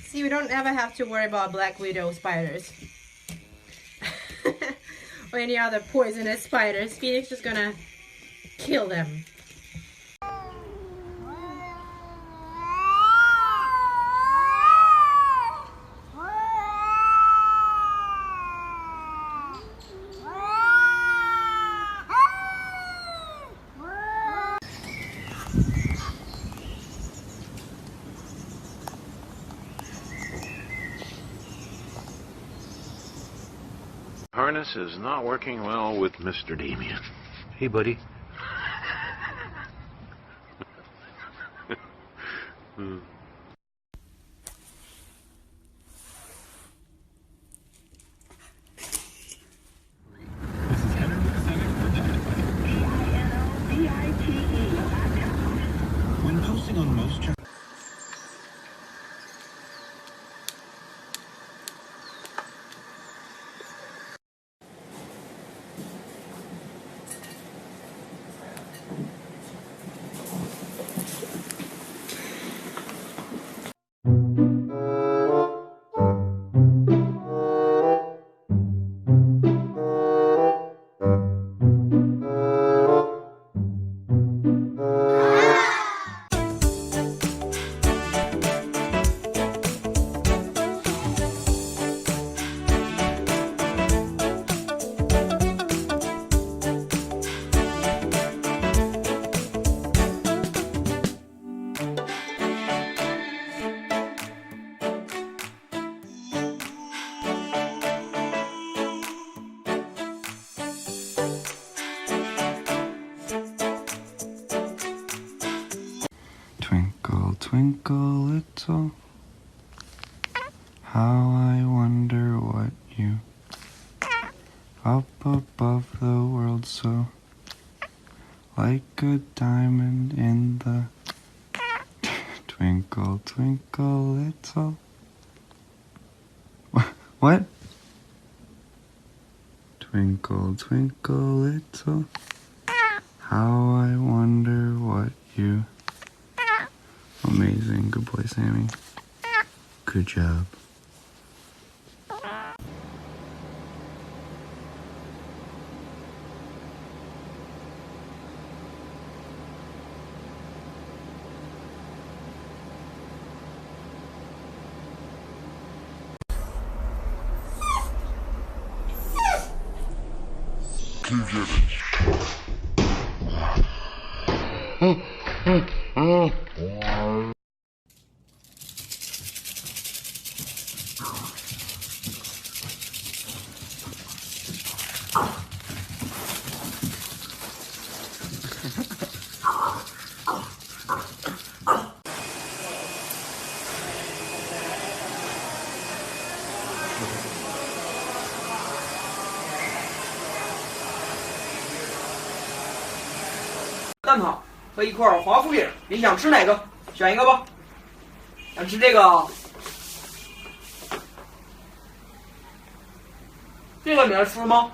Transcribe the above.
See, we don't ever have to worry about black widow spiders. Or any other poisonous spiders. Phoenix is gonna kill them. Harness is not working well with Mr. Damien. Hey, buddy. When posting on most Twinkle, twinkle, little, how I wonder what you up above the world so like a diamond in the twinkle, twinkle, little. What? Twinkle, twinkle, little, how I wonder what you. Amazing. Good boy, Sammy. Good job.蛋挞和一块华夫饼，你想吃哪个？选一个吧。想吃这个？这个你爱吃吗？